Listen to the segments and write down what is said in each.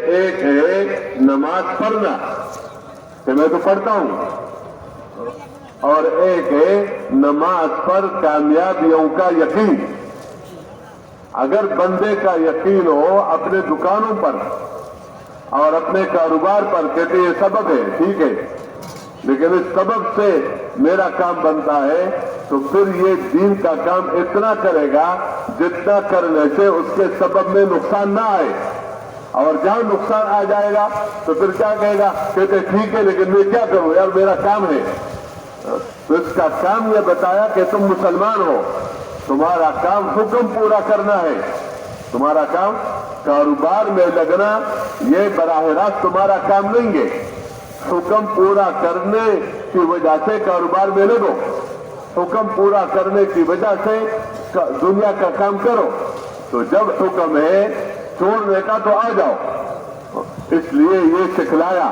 ایک ہے نماز پڑھنا کہ میں تو پڑھتا ہوں، اور ایک ہے نماز پر کامیابیوں کا یقین۔ اگر بندے کا یقین ہو اپنے دکانوں پر اور اپنے کاروبار پر کہ یہ سبب ہے، ٹھیک ہے، لیکن اس سبب سے میرا کام بنتا ہے، تو پھر یہ دین کا کام اتنا کرے گا جتنا کرنے سے اس کے سبب میں نقصان نہ آئے۔ اور جہاں نقصان آ جائے گا تو پھر کیا کہے گا، کہتے ٹھیک ہے لیکن میں کیا کروں یار، میرا کام ہے۔ تو اس کا کام یہ بتایا کہ تم مسلمان ہو، تمہارا کام حکم پورا کرنا ہے، تمہارا کام کاروبار میں لگنا یہ براہ راست تمہارا کام نہیں ہے، حکم پورا کرنے کی وجہ سے کاروبار میں لگو، حکم پورا کرنے کی وجہ سے دنیا کا کام کرو۔ تو جب حکم ہے چھوڑنے کا تو آ جاؤ۔ اس لیے یہ سکھلایا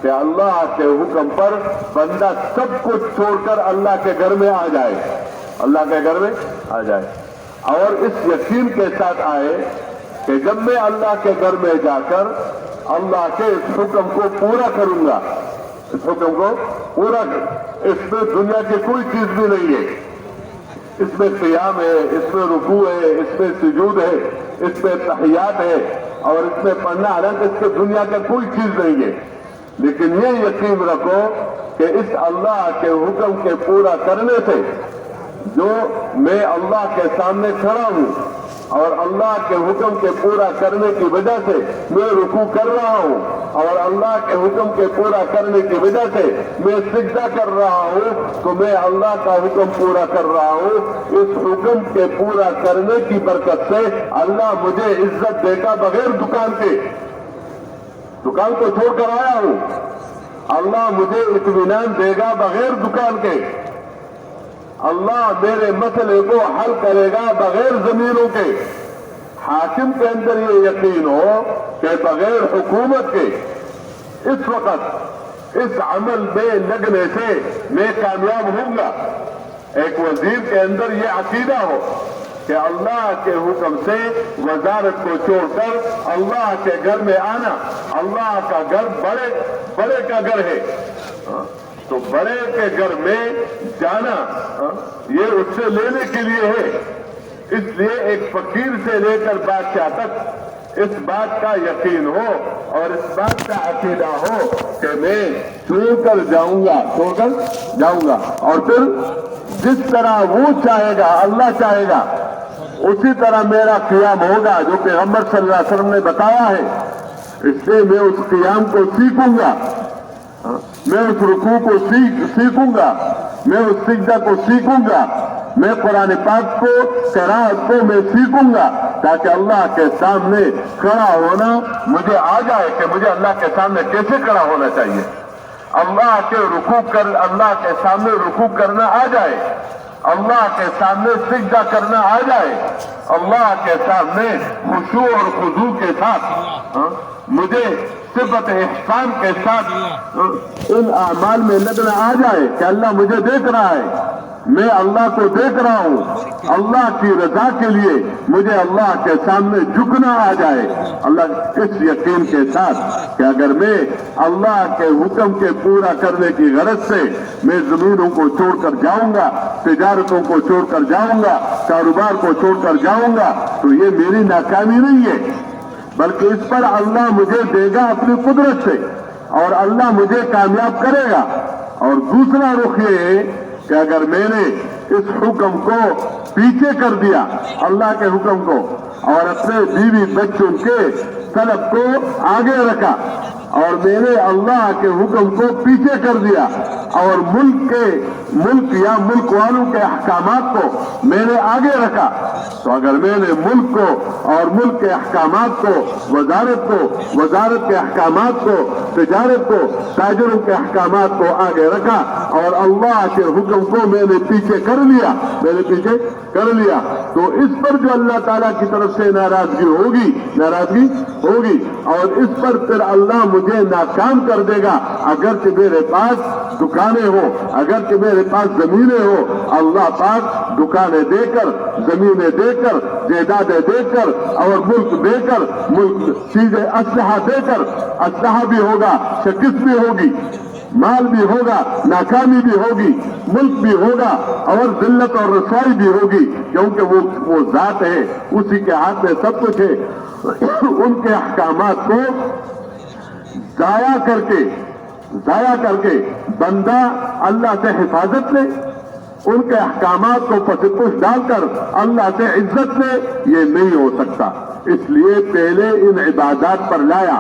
کہ اللہ کے حکم پر بندہ سب کچھ چھوڑ کر اللہ کے گھر میں آ جائے، اللہ کے گھر میں آ جائے، اور اس یقین کے ساتھ آئے کہ جب میں اللہ کے گھر میں جا کر اللہ کے اس حکم کو پورا کروں گا، اس حکم کو پورا اس میں دنیا کی کوئی چیز بھی نہیں ہے، اس میں قیام ہے، اس میں رکوع ہے، اس میں سجود ہے، اس میں تحیات ہے، اور اس میں پڑھنا، حالانکہ اس کے دنیا کا کوئی چیز نہیں ہے، لیکن یہ یقین رکھو کہ اس اللہ کے حکم کے پورا کرنے سے جو میں اللہ کے سامنے کھڑا ہوں اور اللہ کے حکم کے پورا کرنے کی وجہ سے میں رکوع کر رہا ہوں اور اللہ کے حکم کے پورا کرنے کی وجہ سے میں سجدہ کر رہا ہوں، تو میں اللہ کا حکم پورا کر رہا ہوں۔ اس حکم کے پورا کرنے کی برکت سے اللہ مجھے عزت دے گا بغیر دکان کے، دکان کو چھوڑ کر آیا ہوں، اللہ مجھے اطمینان دے گا بغیر دکان کے، اللہ میرے مسئلے کو حل کرے گا بغیر زمینوں کے۔ حاکم کے اندر یہ یقین ہو کہ بغیر حکومت کے اس وقت اس عمل میں لگنے سے میں کامیاب ہوں گا، ایک وزیر کے اندر یہ عقیدہ ہو کہ اللہ کے حکم سے وزارت کو چھوڑ کر اللہ کے گھر میں آنا، اللہ کا گھر بڑے کا گھر ہے، تو بڑے کے گھر میں جانا یہ اس سے لینے کے لیے ہے۔ اس لیے ایک فقیر سے لے کر بادشاہ تک اس بات کا یقین ہو اور اس بات کا عقیدہ ہو کہ میں چھوڑ کر جاؤں گا، اور پھر جس طرح وہ چاہے گا، اللہ چاہے گا، اسی طرح میرا قیام ہوگا جو پیغمبر صلی اللہ علیہ وسلم نے بتایا ہے۔ اس لیے میں اس قیام کو سیکھوں گا، میں اس رکوع کو سیکھوں گا، میں اس سجدہ کو سیکھوں گا، میں قرآن پاک کو قرأت کو میں سیکھوں گا، تاکہ اللہ کے سامنے کھڑا ہونا مجھے آ جائے کہ مجھے اللہ کے سامنے کیسے کھڑا ہونا چاہیے، اللہ کے سامنے رکوع کرنا آ جائے، اللہ کے سامنے سجدہ کرنا آ جائے، اللہ کے سامنے خشوع اور خضوع کے ساتھ مجھے صفت احسان کے ساتھ ان اعمال میں لگنا آ جائے کہ اللہ مجھے دیکھ رہا ہے، میں اللہ کو دیکھ رہا ہوں، اللہ کی رضا کے لیے مجھے اللہ کے سامنے جھکنا آ جائے، اللہ اس یقین کے ساتھ کہ اگر میں اللہ کے حکم کے پورا کرنے کی غرض سے میں زمینوں کو چھوڑ کر جاؤں گا، تجارتوں کو چھوڑ کر جاؤں گا، کاروبار کو چھوڑ کر جاؤں گا، تو یہ میری ناکامی نہیں ہے، بلکہ اس پر اللہ مجھے دے گا اپنی قدرت سے، اور اللہ مجھے کامیاب کرے گا۔ اور دوسرا رخ یہ ہے کہ اگر میں نے اس حکم کو پیچھے کر دیا، اللہ کے حکم کو، اور اپنے بیوی بچوں کے طلب کو آگے رکھا، اور میں نے اللہ کے حکم کو پیچھے کر دیا، اور ملک یا ملک والوں کے احکامات کو میں نے آگے رکھا، تو اگر میں نے ملک کو اور ملک کے احکامات کو، وزارت کے احکامات کو، تجارت کو، تاجروں کے احکامات کو آگے رکھا اور اللہ کے حکم کو میں نے پیچھے کر لیا، تو اس پر جو اللہ تعالیٰ کی طرف سے ناراضگی ہوگی، اور اس پر پھر اللہ مجھے ناکام کر دے گا، اگرچہ میرے پاس دکان दुकानें हो, अगर कि मेरे पास जमीनें हो, अल्लाह पाक दुकानें देकर, जमीनें देकर, जायदादें देकर और मुल्क देकर, मुल्क चीजें असलहा देकर, असलहा भी होगा, शिकस्त भी होगी, माल भी होगा, नाकामी भी होगी, मुल्क भी होगा और जिल्लत और रसवाई भी होगी, क्योंकि वो जात है, उसी के हाथ में सब कुछ है। उनके अहकामात को जाया करके बंदा अल्लाह से हिफाजत ले, उनके अहकामात को पसपुश डालकर अल्लाह से इज्जत ले, ये नहीं हो सकता। इसलिए पहले इन इबादत पर लाया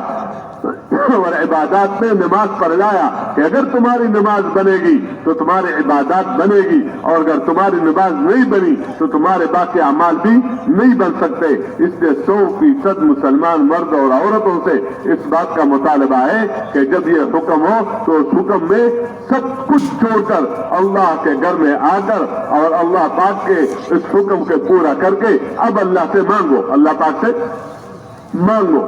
और इबादत में नमाज पर लाया कि अगर तुम्हारी नमाज बनेगी तो तुम्हारी इबादत बनेगी, और अगर तुम्हारी नमाज नहीं बनी तो तुम्हारे बाकी अमाल भी नहीं बन सकते। इसलिए 100% मुसलमान मर्द और औरतों से इस बात का मुतालबा है कि जब ये हुक्म हो तो उस हुक्म में सब कुछ छोड़कर अल्लाह के घर में आकर और अल्लाह पाक के इस हुक्म को पूरा करके अब अल्लाह से मांगो, अल्लाह पाक से मांगो,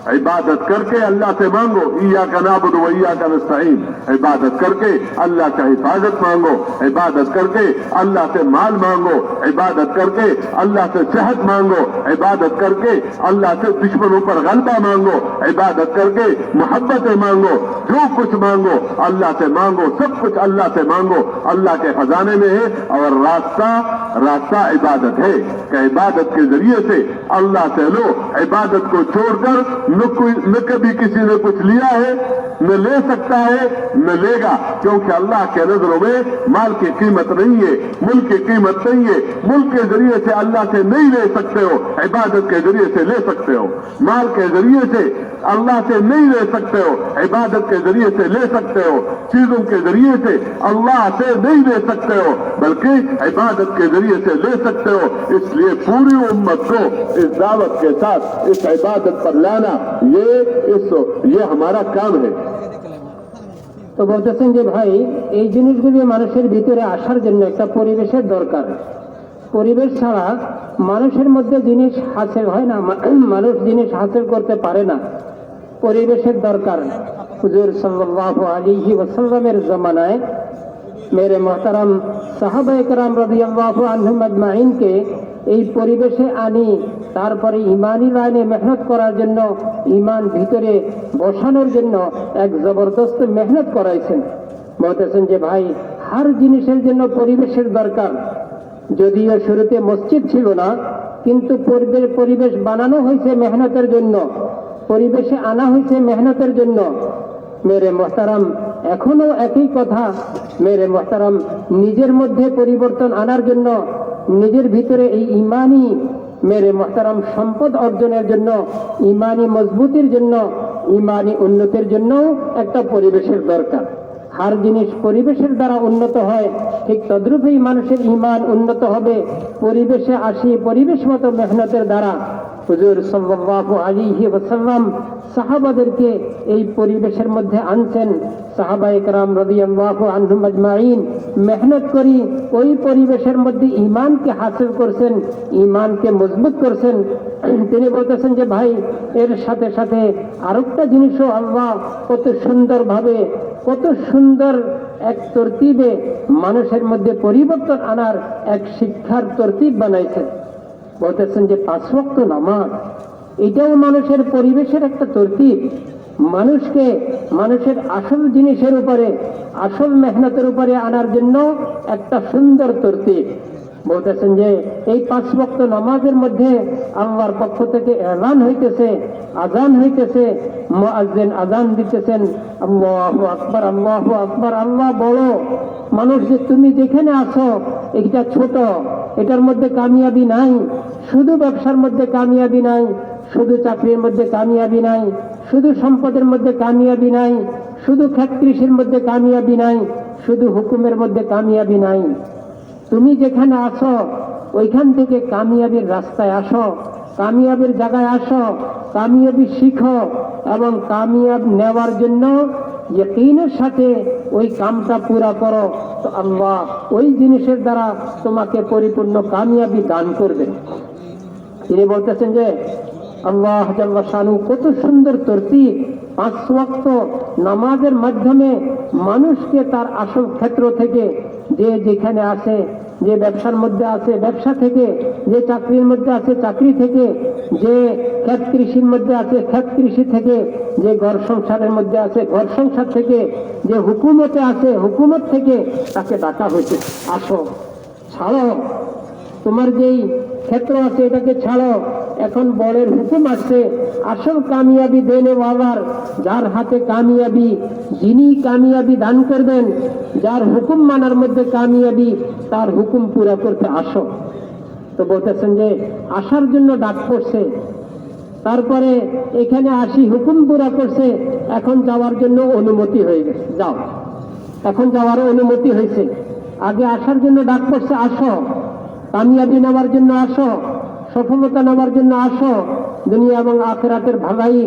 इबादत करके अल्लाह से मांगो। इय्याका नअबुदु व इय्याका नस्तईन, इबादत करके अल्लाह से हिफाजत मांगो, इबादत करके अल्लाह से माल मांगो, इबादत करके अल्लाह से सेहत मांगो, इबादत करके अल्लाह से दुश्मनों पर गलबा मांगो, इबादत करके मोहब्बतें मांगो, जो कुछ मांगो अल्लाह से मांगो, सब कुछ अल्लाह से मांगो, अल्लाह के खजाने में है। और रास्ता इबादत है कि इबादत के जरिए से अल्लाह से लो, इबादत को छोड़कर न कभी किसी ने कुछ लिया है, न ले सकता है, न लेगा, क्योंकि अल्लाह के नजरों में माल की कीमत नहीं है, मुल्क की कीमत नहीं है। मुल्क के जरिए से अल्लाह से नहीं ले सकते हो, इबादत के जरिए से ले सकते हो। माल के जरिए से अल्लाह से नहीं ले सकते हो, इबादत के जरिए से ले सकते हो। चीजों के जरिए से अल्लाह से नहीं ले सकते हो, बल्कि इबादत के जरिए से ले सकते हो। इसलिए पूरी उम्मत को इस दावत के साथ इस इबादत पर लाना, ये हमारा काम है। তো বলতেছেন যে ভাই, এই জিনিসগুলি মানুষের ভিতরে আসার জন্য একটা পরিবেশের দরকার। পরিবেশ ছাড়া মানুষের মধ্যে জিনিস হাসিল হয় না, মানুষ জিনিস হাসিল করতে পারে না, পরিবেশের দরকার। হুজুর সাল্লাল্লাহু আলাইহি ওয়াসাল্লামের জমানায় মেরে মোহতারাম সাহাবায়ে কেরাম রাদিয়াল্লাহু আনহুম আজমাইনকে এই পরিবেশে আনি, তারপরে ইমানি লাইনে মেহনত করার জন্য, ইমান ভিতরে বসানোর জন্য এক জবরদস্ত মেহনত করাইছেন। বলতেছেন যে ভাই, হার জিনিসের জন্য পরিবেশের দরকার। যদিও শুরুতে মসজিদ ছিল না, কিন্তু পরিবেশ বানানো হয়েছে মেহনতের জন্য, পরিবেশে আনা হয়েছে মেহনতের জন্য। মেরে মোহতারাম, এখনো একই কথা। মেরে মোহতারাম, নিজের মধ্যে পরিবর্তন আনার জন্য, নিজের ভিতরে এই ইমানি মেরে মোহতারাম সম্পদ অর্জনের জন্য, ইমানি মজবুতির জন্য, ইমানি উন্নতির জন্য একটা পরিবেশের দরকার। হার জিনিস পরিবেশের দ্বারা উন্নত হয়, ঠিক তদ্রূপেই মানুষের ইমান উন্নত হবে পরিবেশে আসি, পরিবেশ মতো মেহনতের দ্বারা। হুজুর সাল্লাল্লাহু আলাইহি ওয়াসাল্লাম সাহাবাদেরকে এই পরিবেশের মধ্যে আনছেন। সাহাবায়ে কেরাম রাদিয়াল্লাহু আনহুম আজমাইন মেহনত করি ওই পরিবেশের মধ্যে ইমানকে হাসিল করছেন, ইমানকে মজবুত করছেন। তিনি বলতেছেন যে ভাই, এর সাথে সাথে আরেকটা জিনিসও আল্লাহ কত সুন্দরভাবে, কত সুন্দর এক তরতিবে মানুষের মধ্যে পরিবর্তন আনার এক শিক্ষার তরতিব বানাইছেন। বলতেছেন যে 5 ওয়াক্ত নামাজ, এটাও মানুষের পরিবেশের একটা তরতিব। মানুষকে মানুষের আসল জিনিসের উপরে, আসল মেহনতের উপরে আনার জন্য একটা সুন্দর তরতিব। বলতেছেন যে এই 5 ওয়াক্ত নামাজের মধ্যে আল্লাহর পক্ষ থেকে এলান হইতেছে, আজান হইতেছে, মুয়াজ্জিন আজান দিতেছেন, আল্লাহু আকবার, আল্লাহু আকবার, আল্লাহ বড়। মানুষ যে তুমি যেখানে আছো এটা ছোট, এটার মধ্যে কামিয়াবি নাই। শুধু ব্যবসার মধ্যে কামিয়াবি নাই, শুধু চাকরির মধ্যে কামিয়াবি নাই, শুধু সম্পদের মধ্যে কামিয়াবি নাই, শুধু ক্ষেত কৃষির মধ্যে কামিয়াবি নাই, শুধু হুকুমের মধ্যে কামিয়াবি নাই। তুমি যেখানে আসো ওইখান থেকে কামিয়াবির রাস্তায় আসো, কামিয়াবির জায়গায় আসো, কামিয়াবি শিখো এবং কামিয়াব নেওয়ার জন্য ইয়াকিনের সাথে ওই কামটা পুরা করো, তো আল্লাহ ওই জিনিসের দ্বারা তোমাকে পরিপূর্ণ কামিয়াবি দান করবেন। তিনি বলতেছেন যে আল্লাহ জাল্লা শানু কত সুন্দর তরতিব, 5 ওয়াক্ত নামাজের মাধ্যমে মানুষকে তার আসল ক্ষেত্র থেকে, যে যেখানে আছে, যে ব্যবসার মধ্যে আছে ব্যবসা থেকে, যে চাকরির মধ্যে আছে চাকরি থেকে, যে ক্ষেত কৃষির মধ্যে আছে ক্ষেত কৃষি থেকে, যে ঘর সংসারের মধ্যে আছে ঘর সংসার থেকে, যে হুকুমতে আছে হুকুমত থেকে তাকে ডাকা হয়েছে, আসো, ছাড়ো, তোমার যেই ক্ষেত্র আছে এটাকে ছাড়ো, এখন বড়ের হুকুম আসছে, আসল কামিয়াবি দেনে ওয়ালার, যার হাতে কামিয়াবি, যিনি কামিয়াবি দান করবেন, যার হুকুম মানার মধ্যে কামিয়াবি, তার হুকুম পুরা করতে আসো। তো বলতেছেন যে আসার জন্য ডাক পড়ছে, তারপরে এখানে আসি, হুকুম পুরা করছে, এখন যাওয়ার জন্য অনুমতি হয়ে গেছে, যাও, এখন যাওয়ার অনুমতি হয়েছে। আগে আসার জন্য ডাক পড়ছে, আসো, কামিয়াবি নেওয়ার জন্য আসো, সফলতা নেওয়ার জন্য আসো, দুনিয়া এবং আখিরাতের ভালাই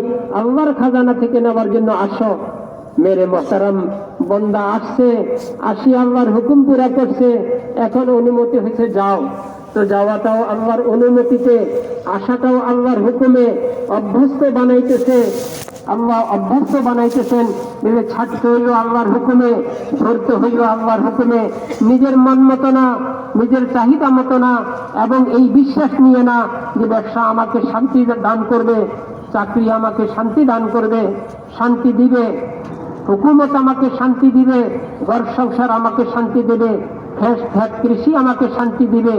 আল্লাহর খাজানা থেকে নেওয়ার জন্য আসো। মেরে মোহতারাম, বন্দা আসছে, আসি আল্লাহর হুকুম পুরা করছে, এখন অনুমতি হয়েছে, যাও। তো যাওয়াটাও আল্লাহর অনুমতিতে, আসাটাও আল্লাহর হুকুমে, অভ্যস্ত বানাইতেছে আল্লাহ, অভ্যস্ত বানাইতেছেন। ছাড়তে হইল আল্লাহর হুকুমে, ধরতে হইল আল্লাহর হুকুমে, নিজের মন মতো না, নিজের চাহিদা মতো না, এবং এই বিশ্বাস নিয়ে না যে ব্যবসা আমাকে শান্তি দান করবে, চাকরি আমাকে শান্তি দান করবে, শান্তি দিবে, হুকুমত আমাকে শান্তি দিবে, ঘর সংসার আমাকে শান্তি দেবে, ক্ষেত কৃষি আমাকে শান্তি দিবে,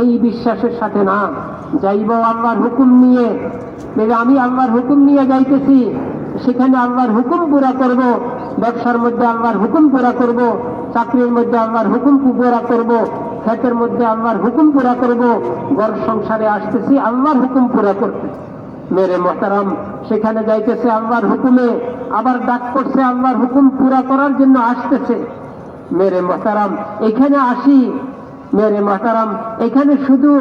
এই বিশ্বাসের সাথে না, যাইব আল্লাহর হুকুম নিয়ে। আমি আল্লাহর হুকুম নিয়ে যাইতেছি, সেখানে আল্লাহর হুকুম পুরা করব, ব্যবসার মধ্যে আল্লাহর হুকুম পুরা করব, চাকরির মধ্যে আল্লাহর হুকুম পুরা করব, ক্ষেতের মধ্যে আল্লাহর হুকুম পুরা করব, ঘর সংসারে আসতেছি আল্লাহর হুকুম পুরা করতে। মেরে মোহতারাম, সেখানে যাইতেছে আল্লাহর হুকুমে, আবার ডাক করছে আল্লাহর হুকুম পুরা করার জন্য আসতেছে। মেরে মোহতারাম, এখানে আসি, মেরে মোহতারাম, এখানে শুধু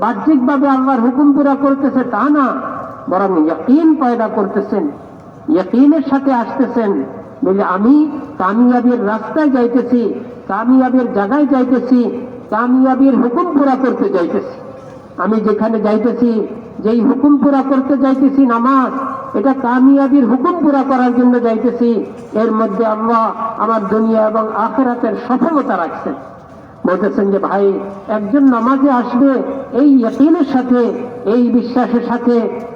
বাহ্যিকভাবে আল্লাহর হুকুম পুরা করতেছে তা না, বরং ইয়াকিন পয়দা করতেছেন, ইয়াকিনের সাথে আসতেছেন, বলে আমি কামিয়াবির রাস্তায় যাইতেছি, কামিয়াবির জায়গায় যাইতেছি, কামিয়াবির হুকুম পুরা করতে যাইতেছি। আমি যেখানে যাইতেছি, যেই হুকুম পুরা করতে যাইতেছি নামাজ, এটা কামিয়াবির হুকুম পুরা করার জন্য যাইতেছি, এর মধ্যে আল্লাহ আমার দুনিয়া এবং আখিরাতের সফলতা রাখছেন। বলতেছেন যে ভাই, একজন নামাজে আসবে এই ইয়াকিনের সাথে, এই বিশ্বাসের সাথে,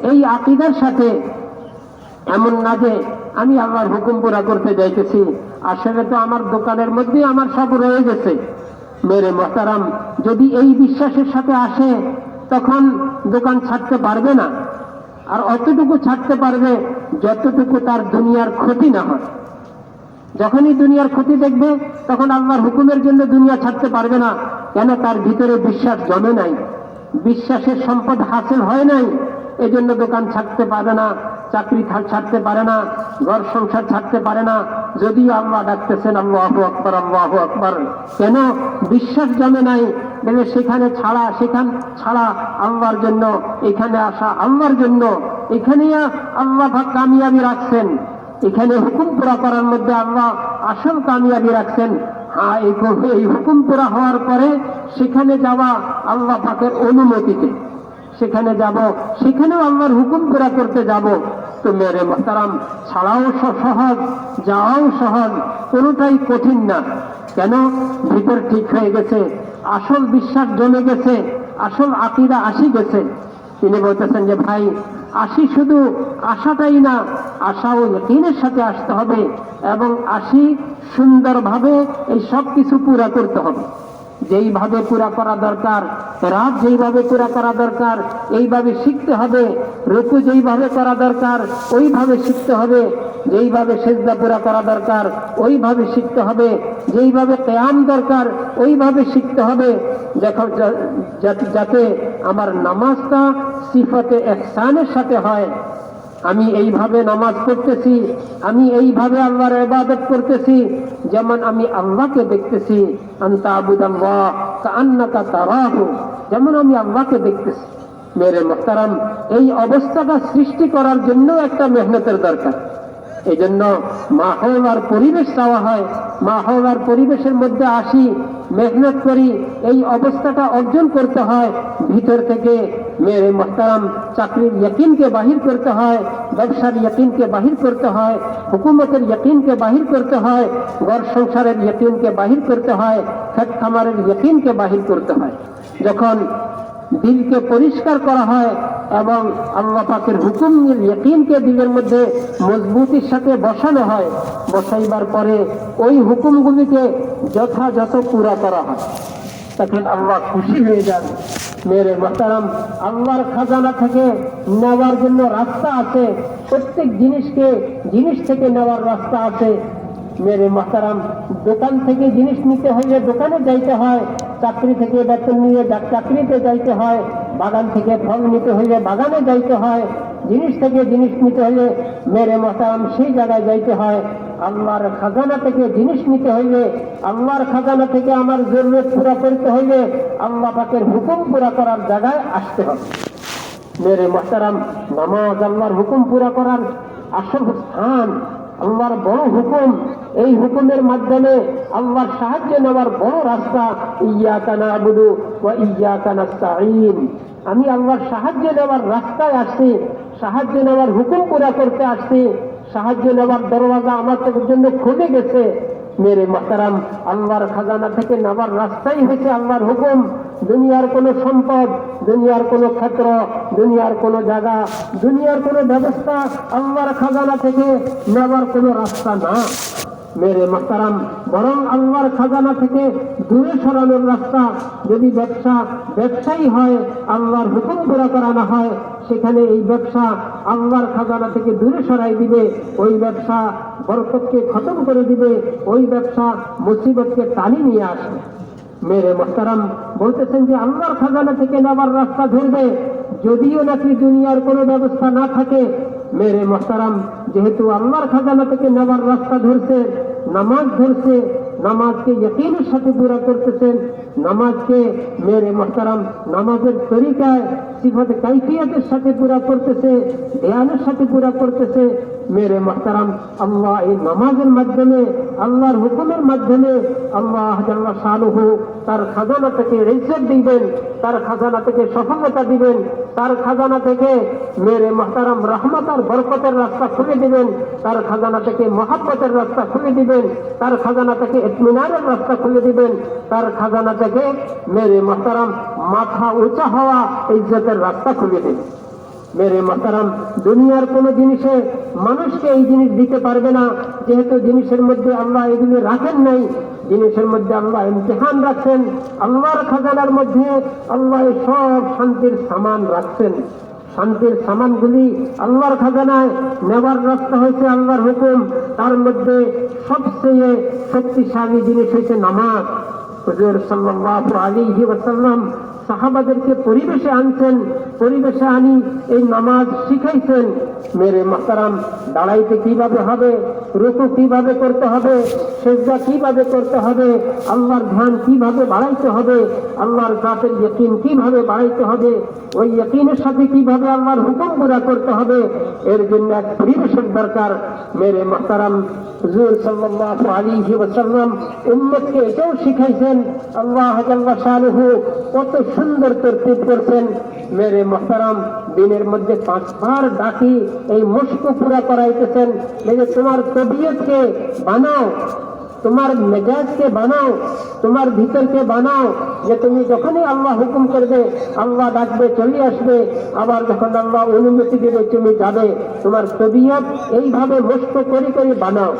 এই আকীদার সাথে, এমন না যে আমি আল্লাহর হুকুম পুরা করতে যাইতেছি, আসলে তো আমার দোকানের মধ্যে আমার সব রয়ে গেছে। মেরে মোহতারাম, যদি এই বিশ্বাসের সাথে আসে, তখন দোকান ছাড়তে পারবে না, আর অতটুকু ছাড়তে পারবে যতটুকু তার দুনিয়ার ক্ষতি না হয়। যখনই দুনিয়ার ক্ষতি দেখবে, তখন আল্লাহর হুকুমের জন্য দুনিয়া ছাড়তে পারবে না, কেন? তার ভিতরে বিশ্বাস জমে নাই, বিশ্বাসের সম্পদ হাসিল হয় নাই, এজন্য দোকান ছাড়তে পারে না, চাকরি ছাড়তে পারে না, ঘর সংসার ছাড়তে পারে না, যদিও আল্লাহ ডাকতেছেন আল্লাহু আকবার, আল্লাহু আকবার। কেন? বিশ্বাস জমে নাই। সেখানে ছাড়া, সেখান ছাড়া আল্লাহর জন্য, এখানে আসা আল্লাহর জন্য, এখানে আল্লাহ কামিয়াবি রাখছেন, এখানে হুকুম পুরা করার মধ্যে আল্লাহ আসল কামিয়াবি রাখছেন। হ্যাঁ, এই হুকুম পুরা হওয়ার পরে সেখানে যাওয়া আল্লাহ পাকের অনুমতিতে, সেখানে যাব, সেখানেও আল্লাহর হুকুম পুরা করতে যাব। তো মেরে মোহতারাম, ছাড়াও সহজ, যাওয়াও সহজ, কোনোটাই কঠিন না। কেন? ভিতর ঠিক হয়ে গেছে, আসল বিশ্বাস জমে গেছে, আসল আকীদা আসি গেছে। তিনি বলতেছেন যে ভাই, আসি শুধু আশাটাই না, আশাও ইয়াকিনের সাথে আসতে হবে, এবং আসি সুন্দরভাবে এই সব কিছু পুরা করতে হবে। যেইভাবে পুরা করা দরকার, রাত যেইভাবে পুরা করা দরকার এইভাবে শিখতে হবে, রুকু যেইভাবে করা দরকার ওইভাবে শিখতে হবে, যেইভাবে সিজদা পুরা করা দরকার ওইভাবে শিখতে হবে, যেইভাবে কিয়াম দরকার ওইভাবে শিখতে হবে, দেখো যাতে আমার নামাজটা সিফাতে ইহসানের সাথে হয়। আমি এইভাবে নামাজ পড়তেছি, আমি এইভাবে আল্লাহর ইবাদত করতেছি, যেমন আমি আল্লাহকে দেখতেছি, আনতা আবুদাল্লাহ কাআন্নাকা তারাহু, যেমন আমি আল্লাহকে দেখতেছি। মেরে মুহতারাম, এই অবস্থাটা সৃষ্টি করার জন্য একটা মেহনতের দরকার। এই জন্য মাহৌল আর পরিবেশ চাওয়া হয়, মাহৌল আর পরিবেশের মধ্যে আসি, মেহনত করি, এই অবস্থাটা অর্জন করতে হয়। ভিতর থেকে মেরে মোহতারাম চাকরির ইয়াকিনকে বাহির করতে হয়, ব্যবসার ইয়াকিনকে বাহির করতে হয়, হুকুমতের ইয়াকিনকে বাহির করতে হয়, ঘর সংসারের ইয়াকিনকে বাহির করতে হয়, খেত খামারের ইয়াকিনকে বাহির করতে হয়। যখন দিলকে পরিষ্কার করা হয় এবং আল্লাহ পাকের হুকুমের ইয়াকিনকে দিলের মধ্যে মজবুতির সাথে বসানো হয়, বসাইবার পরে ওই হুকুমগুলিকে যথাযথ পুরা করা হয়, তখন আল্লাহ খুশি হয়ে যান। মেরে মোহতারাম, আল্লাহর খাজানা থেকে নেওয়ার জন্য রাস্তা আছে, প্রত্যেক জিনিস থেকে নেওয়ার রাস্তা আছে। মেরে মোহতারাম, দোকান থেকে জিনিস নিতে হলে দোকানে যাইতে হয়, চাকরি থেকে বেতন নিয়ে চাকরিতে যাইতে হয়, বাগান থেকে ফল নিতে হলে বাগানে যাইতে হয়, জিনিস থেকে জিনিস নিতে হলে মেরে মোহতারাম সেই জায়গায় যাইতে হয়। আল্লাহর খাজানা থেকে জিনিস নিতে হইলে, আল্লাহর খাজানা থেকে আমার জরুরত পুরা করতে হইলে আল্লাহ পাকের হুকুম পুরা করার জায়গায় আসতে হবে। মেরে মোহতারাম, নামাজ আল্লাহর হুকুম পুরা করার আসল স্থান, আল্লাহর বড় হুকুম। এই হুকুমের মাধ্যমে আল্লাহর সাহায্য নেওয়ার বড় রাস্তা, ইয়্যাকা না'বুদু ওয়া ইয়্যাকা নাস্তাঈন। আমি আল্লাহর সাহায্য নেওয়ার রাস্তায় আসছি, সাহায্য নেওয়ার হুকুম পুরা করতে আসছি, সাহায্য নেওয়ার দরওয়াজা আমার জন্য খুলে গেছে। মেরে মোহতারাম, আল্লাহর খাজানা থেকে নেওয়ার রাস্তাই হয়েছে আল্লাহর হুকুম। দুনিয়ার কোনো সম্পদ, দুনিয়ার কোনো ক্ষেত্র, দুনিয়ার কোনো জায়গা, দুনিয়ার কোনো ব্যবস্থা আল্লাহর খাজানা থেকে নেওয়ার কোনো রাস্তা না। মেরে মোহতারাম, বরং আল্লাহর খাজানা থেকে দূরে সরানোর রাস্তা। যদি ব্যবসায়ী হয়, আল্লাহর হুকুম পুরা করানো হয়, সেখানে এই ব্যবসা আল্লাহর খাজানা থেকে দূরে সরাই দিবে, ওই ব্যবসা বরকতকে খতম করে দিবে, ওই ব্যবসা মুসিবতকে টানি নিয়ে আসবে। মেরে মোহতারাম, বলতেছেন যে আল্লাহর খাজানা থেকে নেওয়ার রাস্তা ধরবে, যদিও নাকি দুনিয়ার কোনো ব্যবস্থা না থাকে। মেরে মোহতারাম, যেহেতু আল্লাহর খাজানা থেকে নেওয়ার রাস্তা ধরছে, নামাজ ধরছে, নামাজকে ইয়াকিনের সাথে পুরা করতেছেন, নামাজকে মেরে মোহতারাম নামাজের তরিকায় সিফাতে কাইফিয়াতের সাথে পুরা করতেছে, ধ্যানের সাথে পুরা করতেছে। মেরে মোহতারাম, আল্লাহ এই নামাজের মাধ্যমে, আল্লাহর হুকুমের মাধ্যমে আল্লাহ জাল্লা শানুহু তার খাজানা থেকে ইজ্জত দিবেন, তার খাজানা থেকে সফলতা দিবেন, তার খাজানা থেকে মেরে মোহতারাম রহমত আর বরকতের রাস্তা খুলে দিবেন, তার খাজানা থেকে মহব্বতের রাস্তা খুলে দিবেন, তার খাজানা থেকে ইতমিনানের রাস্তা খুলে দিবেন, তার খাজানা থেকে মেরে মোহতারাম মাথা উঁচা হওয়া ইজ্জতের রাস্তা খুলে দিবেন। মেরে মোহতারাম, দুনিয়ার কোন জিনিসে মানুষকে এই জিনিস দিতে পারবে না, যেহেতু জিনিসের মধ্যে আল্লাহ এগুলি রাখেন নাই, জিনিসের মধ্যে আল্লাহ ইমতিহান রাখছেন। আল্লাহর খাজানার মধ্যে আল্লাহ সব শান্তির সামান রাখছেন। শান্তির সামানগুলি আল্লাহর খাজানায় নেওয়ার রাস্তা হয়েছে আল্লাহর হুকুম। তার মধ্যে সবচেয়ে শক্তিশালী জিনিস হয়েছে নামাজ। হুজুর সাল্লাল্লাহু আলাইহি ওয়াসাল্লাম সাহাবাদেরকে পরিবেশে আনছেন, পরিবেশে আনি এই নামাজ শিখাইছেন। মেরে মোহতারাম, দাঁড়াইতে কিভাবে হবে, রুকু কিভাবে করতে হবে, সিজদা কিভাবে করতে হবে, আল্লাহর ধ্যান কিভাবে বাড়াইতে হবে, আল্লাহর জাতের ইয়াকিন কিভাবে বাড়াইতে হবে, ওই ইয়াকিনের সাথে কিভাবে আল্লাহর হুকুম পুরা করতে হবে, এর জন্য এক পরিবেশের দরকার। মেরে মোহতারাম, হুজুর সাল্লাল্লাহু আলাইহি ওয়াসাল্লাম উম্মতকে এটাও শিখাইছেন। আল্লাহ জাল্লা শানুহু কত সুন্দর তরতিব করছেন। মেরে মোহতারাম, দিনের মধ্যে 5 বার ডাকি এই মুশক পুরা করাইতেছেন। যে তোমার তবিয়তকে বানাও, তোমার মেজাজকে বানাও, তোমার ভিতরকে বানাও, যে তুমি যখনই আল্লাহ হুকুম করবে, আল্লাহ ডাকবে চলে আসবে, আবার যখন আল্লাহ অনুমতি দেবে তুমি যাবে। তোমার তবিয়ত এইভাবে মুশক করে বানাও।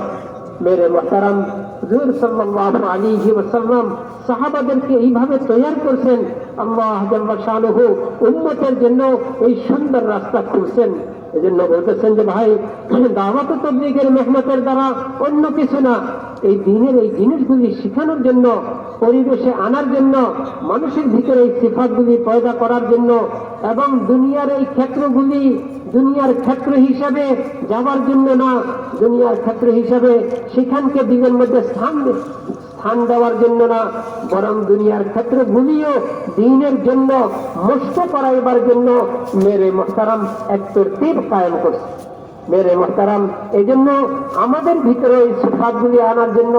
মেরে মোহতারাম, হুজুর সাল্লাল্লাহু আলাইহি ওয়াসাল্লাম সাহাবাদেরকে এইভাবে তৈরি করছেন। আল্লাহ জাল্লা শানুহু উম্মতের জন্য এই সুন্দর রাস্তা খুলছেন। এজন্য বলতেছেন যে ভাই, দাওয়াত ও তাবলীগের মেহনতের দ্বারা অন্য কিছু না, এই দ্বীনের এই জিনিসগুলি শেখানোর জন্য, পরিবেশে আনার জন্য, মানুষের ভিতরে এই সিফাতগুলি পয়দা করার জন্য, এবং দুনিয়ার এই ক্ষেত্রগুলি দুনিয়ার ক্ষেত্র হিসাবে যাওয়ার জন্য না, দুনিয়ার ক্ষেত্র হিসাবে সেখানকে দিনের মধ্যে স্থান দেওয়ার জন্য না, বরং দুনিয়ার ক্ষেত্রগুলিও দ্বীনের জন্য মুশক করাইবার জন্য মেরে মোহতারাম এক তরতিব কায়েম করছে। মেরে মোহতারাম, এই জন্য আমাদের ভিতরে এই সিফাতগুলি আনার জন্য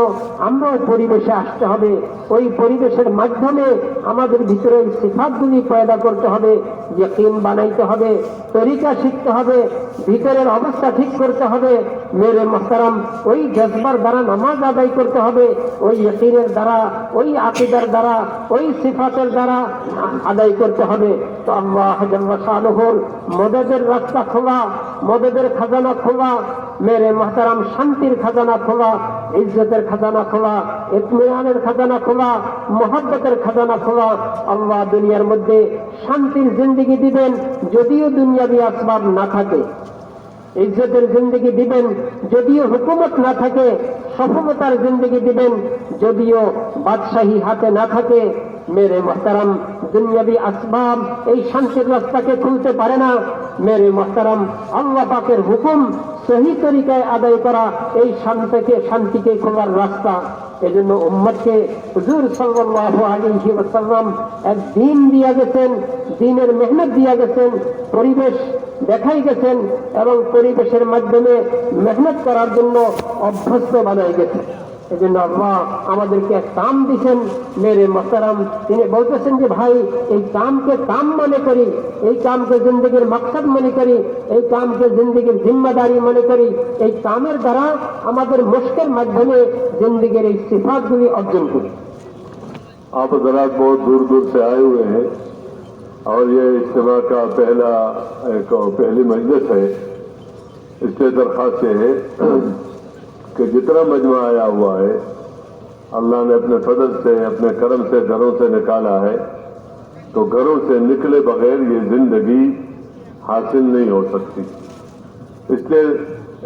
আমরাও পরিবেশে আসতে হবে। ওই পরিবেশের মাধ্যমে আমাদের ভিতরে এই সিফাতগুলি পয়দা করতে হবে, ইয়াকিন বানাইতে হবে, তরিকা শিখতে হবে, ভিতরের অবস্থা ঠিক করতে হবে। মেরে মোহতারাম, ওই জজবার দ্বারা নামাজ আদায় করতে হবে, ওই ইয়াকিনের দ্বারা, ওই আকীদার দ্বারা, ওই সিফাতের দ্বারা আদায় করতে হবে। তো আল্লাহ জাল্লা শানুহুর মদদের রাস্তা খোলা, মদদের খাজানা খোলা, মেরে মোহতারাম শান্তির খাজানা খোলা, ইজ্জতের খাজানা খোলা, ইতমিনানের খাজানা খোলা, মোহাব্বতের খাজানা খোলা। আল্লাহ দুনিয়ার মধ্যে শান্তির জিন্দেগি দিবেন যদিও দুনিয়াবি আসবাব না থাকে, ইজ্জতের জিন্দেগি দিবেন যদিও হুকুমত না থাকে, সফলতার জিন্দেগি দিবেন যদিও বাদশাহী হাতে না থাকে। মেরে মোহতারাম, দুনিয়াবি আসবাব এই শান্তির রাস্তাকে খুলতে পারে না। মেরে মোহতারাম, আল্লাহ পাকের হুকুম সহি তরিকায় আদায় করা এই শান্তিকে খোলার রাস্তা। এজন্য উম্মতকে হুজুর সাল্লাল্লাহু আলাইহি ওয়াসাল্লাম এক দিন দিয়া গেছেন, দিনের মেহনত দিয়া গেছেন, পরিবেশ দেখাই গেছেন এবং পরিবেশের মাধ্যমে মেহনত করার জন্য অভ্যস্ত বানাই গেছেন। এই জন্য আল্লাহ আমাদেরকে এক কাম দিচ্ছেন। মেরে মোহতারাম, তিনি বলতেছেন যে ভাই, এই কামকে কাম মনে করি, এই কামকে জিন্দগির মাকসাদ মনে করি, এই কামকে জিন্দগির জিম্মাদারি মনে করি। এই কামের দ্বারা আমাদের মুশকের মাধ্যমে জিন্দগির এই সিফাতগুলি অর্জন করি। आप हज़रात बहुत दूर दूर से आए हुए हैं और ये इज्तिमा का पहली मजलिस है। इसलिए दरख्वास्त ये है कि जितना मजमा आया हुआ है, अल्लाह ने अपने फजल से, अपने करम से घरों से निकाला है, तो घरों से निकले बगैर ये जिंदगी हासिल नहीं हो सकती। इसलिए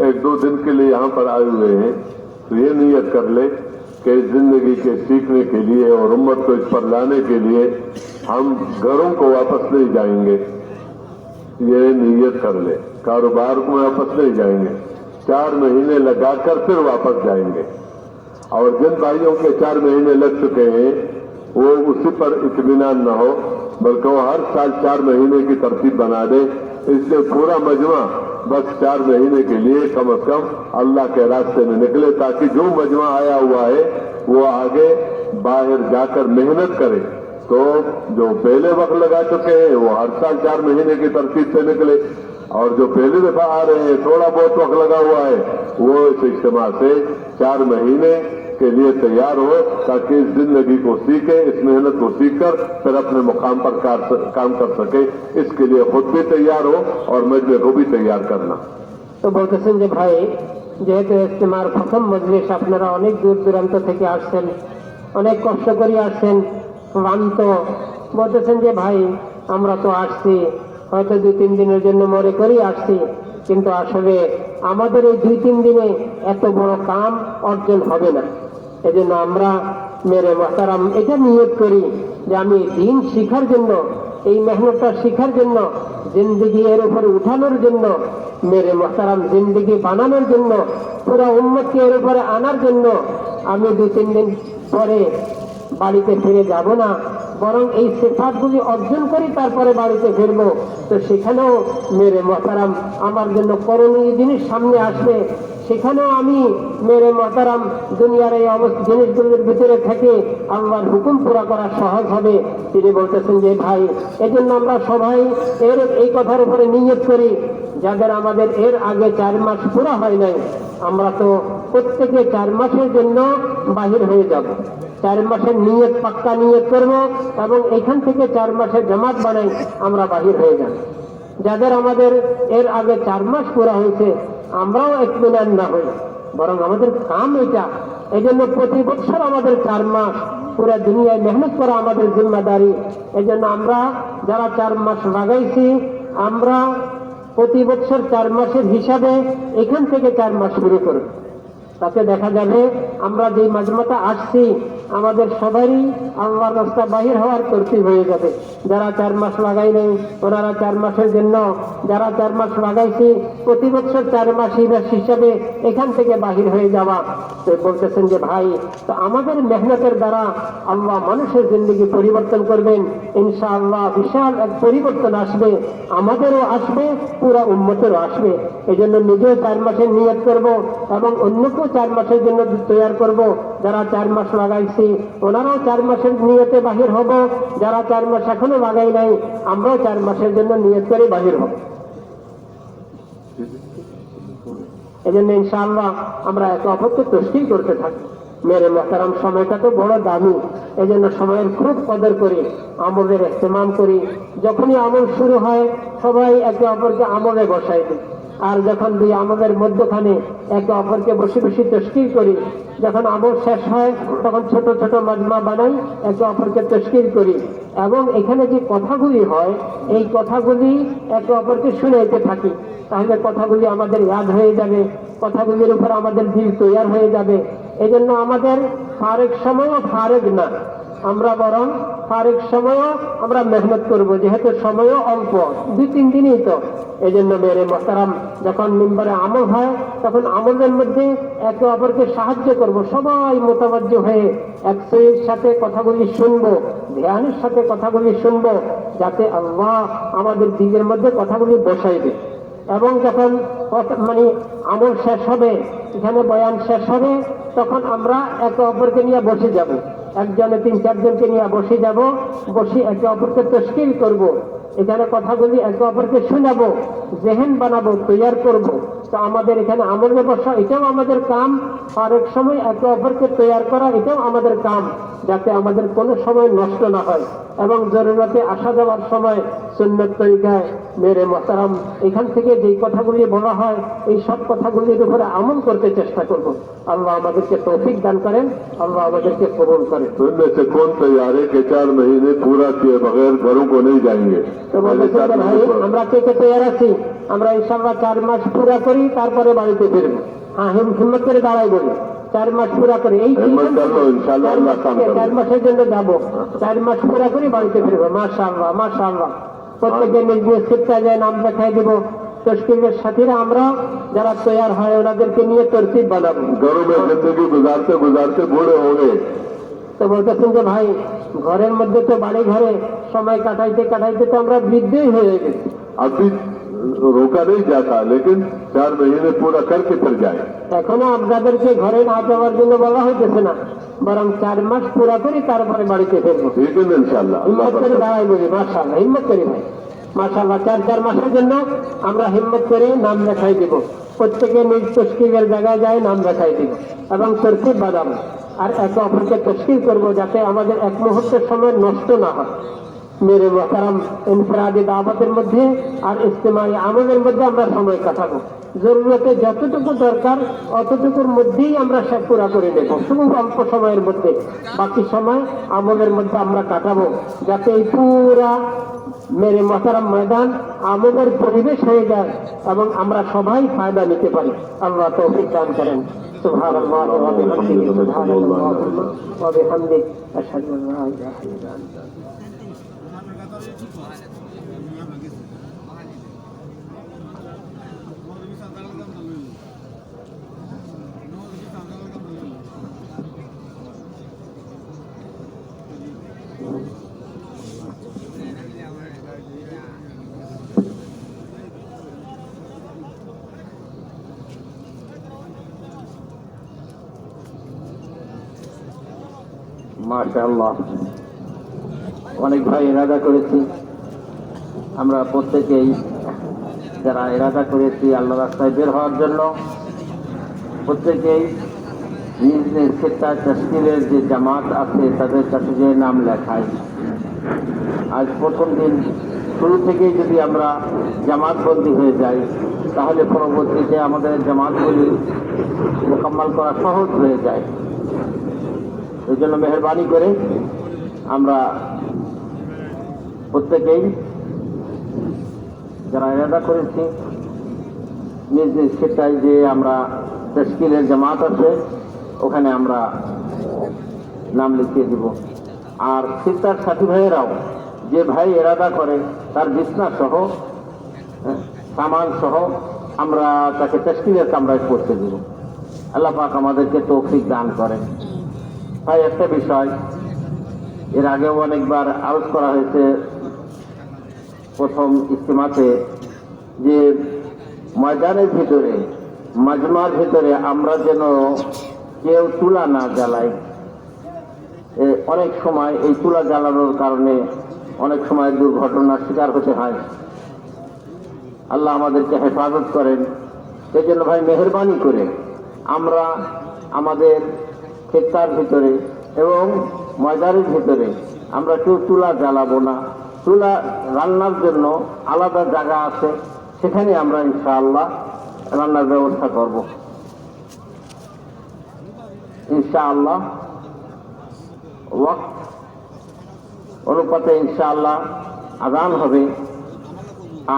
एक दो दिन के लिए यहाँ पर आए हुए हैं, तो ये नियत कर ले कि इस जिंदगी के सीखने के लिए और उम्मत को इस पर लाने के लिए हम घरों को वापस नहीं जाएंगे। ये नियत कर ले, कारोबार को वापस नहीं जाएंगे, 4 महीने लगाकर फिर वापस जाएंगे। और जिन भाइयों के 4 महीने लग चुके हैं वो उसी पर इत्मीनान न हो, बल्कि वो हर साल 4 महीने की तरतीब बना दे। इसलिए पूरा मजमा बस 4 महीने के लिए कम से कम अल्लाह के रास्ते में निकले, ताकि जो मजमा आया हुआ है वो आगे बाहर जाकर मेहनत करे। तो जो पहले वक्त लगा चुके हैं वो हर साल 4 महीने की तरतीब से निकले, और जो पहली दफा आ रहे हैं थोड़ा बहुत वक्त लगा हुआ है वो इस इज्तिमा से 4 महीने के लिए तैयार हो, ताकि इस जिंदगी को सीखे, इस मेहनत को सीखकर फिर अपने मुकाम पर काम कर सके। इसके लिए खुद भी तैयार हो और मजमे को भी तैयार करना। তো বলতেছেন যে ভাই, যেহেতু ইজতিমার প্রথম মজলিস, আপনারা অনেক দূর দূরান্ত থেকে আসছেন, অনেক কষ্ট করে আসছেন, ক্লান্ত। বলতেছেন যে ভাই, আমরা তো আসছি হয়তো 2-3 দিনের জন্য মনে করি আসছি, কিন্তু আসলে আমাদের এই 2-3 দিনে এত বড় কাম অর্জন হবে না। এজন্য আমরা মেরে মোহতারাম এটা নিয়ত করি যে আমি দিন শিখার জন্য, এই মেহনতটা শিখার জন্য, জিন্দগি এর উপরে উঠানোর জন্য, মেরে মোহতারাম জিন্দগি বানানোর জন্য, পুরো উম্মতকে এর উপরে আনার জন্য আমি 2-3 দিন পরে বাড়িতে ফিরে যাব না, বরং এই সিফাতগুলি অর্জন করি তারপরে বাড়িতে ফিরবো। তো সেখানেও মেরে মোহতারাম আমার জন্য করণীয় জিনিস সামনে আসবে, সেখানেও আমি মেরে মোহতারাম দুনিয়ার এই জিনিসগুলোর ভিতরে থেকে আল্লাহর হুকুম পুরা করা সহজ হবে। তিনি বলতেছেন যে ভাই, এজন্য আমরা সবাই এই কথার উপরে নিয়ত করি, যাদের আমাদের এর আগে 4 মাস পুরা হয় নাই, আমরা তো প্রত্যেকে 4 মাসের জন্য বাহির হয়ে যাব। 4 মাসের নিয়ত, পাক্কা নিয়ত করব এবং এখান থেকে 4 মাসের জামাত বানাই আমরা বাহির হয়ে যাব। যাদের আমাদের এর আগে 4 মাস পুরা হয়েছে, আমরাও ইতমিনান না হই, বরং আমাদের কাম এটা। এই জন্য প্রতি বছর আমাদের 4 মাস পুরো দুনিয়ায় মেহনত করা আমাদের জিম্মাদারি। এই জন্য আমরা যারা 4 মাস লাগাইছি, আমরা প্রতি বছর 4 মাসের হিসাবে এখান থেকে 4 মাস শুরু করব। তাতে দেখা যাবে আমরা যে মাজমাটা আসছি আমাদের সবারই আল্লাহর রাস্তা বাহির হওয়ার তরতিব হয়ে যাবে। যারা 4 মাস লাগাই নেই ওনারা 4 মাসের জন্য, যারা 4 মাস লাগাইছি প্রতি বছর 4 মাস হিসাবে এখান থেকে বাহির হয়ে যাওয়া। তো বলতেছেন যে ভাই, তো আমাদের মেহনতের দ্বারা আল্লাহ মানুষের জিন্দেগি পরিবর্তন করবেন ইনশাআল্লাহ। বিশাল এক পরিবর্তন আসবে, আমাদেরও আসবে, পুরা উম্মতেরও আসবে। এই জন্য নিজেও 4 মাসের নিয়ত করব এবং অন্যকেও 4 মাসের জন্য তৈরি করব। যারা 4 মাস লাগাইছি ওনারাও 4 মাসের নিয়তে বাহির হব, যারা 4 মাস এখনো লাগাই নাই আমরাও 4 মাসের জন্য নিয়ত করে বাহির হব। এই জন্য ইনশাআল্লাহ আমরা একে অপরকে তশকিল করতে থাকি। মেরে মোহতারাম, সময়টা তো বড় দামি, এই জন্য সময়ের খুব কদর করি, আমলের ইহতেমাম করি। যখনই আমল শুরু হয় সবাই একে অপরকে আমলে বসাই দিই, আর যখন দুই আমলের মধ্যখানে একে অপরকে বসে বসে তশকিল করি, যখন আমল শেষ হয় তখন ছোট ছোট মাজমা বানাই, একে অপরকে তশকিল করি এবং এখানে যে কথাগুলি হয় এই কথাগুলি একে অপরকে শুনাইতে থাকি। তাহলে কথাগুলি আমাদের ইয়াদ হয়ে যাবে, কথাগুলির উপর আমাদের দিল তৈয়ার হয়ে যাবে। এই জন্য আমাদের ফারেক সময়ও ফারেক না, আমরা বরং ফারেক সময়ও আমরা মেহনত করব, যেহেতু সময়ও অল্প, 2-3 দিনই তো। এই জন্য মেরে মোহতারাম, যখন মিম্বরে আমল হয় তখন আমলের মধ্যে একে অপরকে সাহায্য করব, সবাই মোতাবজ্জ হয়ে একসের সাথে কথাগুলি শুনবো, ধ্যানের সাথে কথাগুলি শুনবো, যাতে আল্লাহ আমাদের দিকের মধ্যে কথাগুলি বসাইবে। এবং যখন মানে আমল শেষ হবে, এখানে বয়ান শেষ হবে, তখন আমরা একে অপরকে নিয়ে বসে যাব, একজনে 3-4 জনকে নিয়ে বসে যাব, বসে একে অপরকে তশকিল করব, এখানে কথাগুলি একে অপরকে শোনাবো, জেহেন বানাবো, তৈয়ার করব। তো আমাদের এখানে আমলে বসা এটাও আমাদের কাম, আর এক সময় একে অপরকে তৈয়ার করা এটাও আমাদের কাম, যাতে আমাদের কোনো সময় নষ্ট না হয় এবং জরুরতে আসা যাওয়ার সময় সুন্নত তরিকায় মেরে মোহতারাম এখান থেকে যেই কথাগুলি বলা হয় এই সব কথাগুলির উপরে আমল করতে চেষ্টা করব। আল্লাহ আমাদেরকে তৌফিক দান করেন, আল্লাহ আমাদেরকে কবুল করেন। इनमें से कौन तैयार है कि 4 महीने पूरा किए बगैर घरों को नहीं जाएंगे? তো বলতেছেন ভাই, আমরা কে কে তৈয়ার আছি? আমরা ইনশাআল্লাহ 4 মাস পুরা করি, তারপরে বাড়িতে ফিরবো। হ্যাঁ, হিম্মত করে দাঁড়াই বলি, 4 মাস পুরা করে এই हिम्मत कर लो, इंशाल्लाह अल्लाह काम करेगा। 4 মাসের জন্য যাবো, 4 মাস পুরা করি বাড়িতে ফিরবো। মাশাআল্লাহ মাশাআল্লাহ। প্রত্যেকে নিজ নিজ শিক্ষা যায় নাম দেখাই দিব। তশকিলের সাথীরা আমরা যারা তৈয়ার হয় ওনাদেরকে নিয়ে তরতিব বানাবো। घरों में जिंदगी गुजारते गुजारते बूढ़े होंगे। তো बलतेছেন যে ভাই, ঘরের মধ্যে তো বাড়ি ঘরে সময় কাটাইতে কাটাইতে তো আমরা বৃদ্ধই হয়ে গেছি। अभी रोका नहीं जाता, लेकिन 4 महीने पूरा करके फिर जाए। এখনো আপনাদেরকে ঘরে না যাওয়ার জন্য বলা হইতেছে না, বরং 4 মাস পুরা করি তারপরে বাড়িতে ফিরবো। ठीक है इंशाल्लाह। হিম্মত করে দাঁড়াই বলি, মাশাআল্লাহ, হিম্মত করি ভাই, মাশাআল্লাহ। 4 মাসের জন্য আমরা হিম্মত করে নাম লেখাই দিব, প্রত্যেকে নিজ তশকিলের জায়গায় যায় নাম লেখাই দিব এবং তরতিব বানাবো আর একে অপরকে তশকিল করবো, যাতে আমাদের এক মুহূর্তের সময় নষ্ট না হয়। মেরে মোহতারাম, ইনফিরাদি দাওয়াতের মধ্যে আর ইজতিমাই আমলের মধ্যে আমরা সময় কাটাবো। জরুরতে যতটুকু দরকার অতটুকুর মধ্যেই আমরা সব পুরা করে নেব, শুধু অল্প সময়ের মধ্যে। বাকি সময় আমলের মধ্যে আমরা কাটাবো, যাতে এই পুরা মেরে মোহতারাম ময়দান আমলের পরিবেশ হয়ে যায় এবং আমরা সবাই ফায়দা নিতে পারি। আল্লাহ তৌফিক দান করেন। সুবহানাল্লাহ ওয়া বিহামদিহি, সুবহানাল্লাহ ওয়া বিহামদিহি, আশহাদু আল্লা ইলাহা ইল্লা আনতা। মাশাআল্লাহ, অনেক ভাই ইরাদা করেছি। আমরা প্রত্যেকেই যারা ইরাদা করেছি আল্লাহ রাস্তায় বের হওয়ার জন্য, প্রত্যেকেই নিজ নিজ ক্ষেত্রে তশকিলের যে জামাত আছে তাদের কাছে যে নাম লেখাই। আজ প্রথম দিন, শুরু থেকেই যদি আমরা জামাতবন্দি হয়ে যাই তাহলে পরবর্তীতে আমাদের জামাতগুলি মোকাম্মল করা সহজ হয়ে যায়। এই জন্য মেহরবানি করে আমরা প্রত্যেকেই যারা ইরাদা করেছি নিজ নিজ ক্ষেত্রে যে আমরা তশকিলের জামাত আছে ওখানে আমরা নাম লিখিয়ে দিব। আর সিস্টার সাথী ভাইয়েরাও যে ভাই এরাদা করে তার বিছনা সহ সামান সহ আমরা তাকে তেশকিলের কামরায় পৌঁছে দেব। আল্লাহ পাক আমাদেরকে তৌফিক দান করেন। ভাই একটা বিষয় এর আগেও অনেকবার আলোচ করা হয়েছে প্রথম ইজতিমাতে, যে ময়দানের ভিতরে মাজমার ভিতরে আমরা যেন কেউ চুলা না জ্বালাই। অনেক সময় এই চুলা জ্বালানোর কারণে অনেক সময় দুর্ঘটনার শিকার হতে হয়। আল্লাহ আমাদেরকে হেফাজত করেন। সেই জন্য ভাই মেহরবানি করে আমরা আমাদের ক্ষেতার ভিতরে এবং ময়দানের ভিতরে আমরা কেউ চুলা জ্বালাবো না। চুলা রান্নার জন্য আলাদা জায়গা আছে, সেখানে আমরা ইনশাআল্লাহ রান্নার ব্যবস্থা করব ইনশাআল্লাহ। ওয়াক্ত অনুপাতে ইনশাআল্লাহ আযান হবে,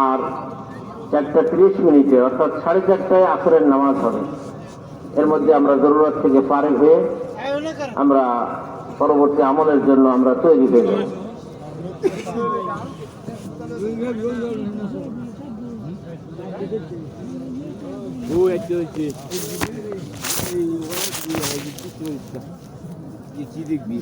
আর 4:30 অর্থাৎ 4:30টায় আসরের নামাজ হবে। এর মধ্যে আমরা জরুরত থেকে ফারিগ হয়ে আমরা পরবর্তী আমলের জন্য আমরা তৈরি হয়ে যাব। দেখবি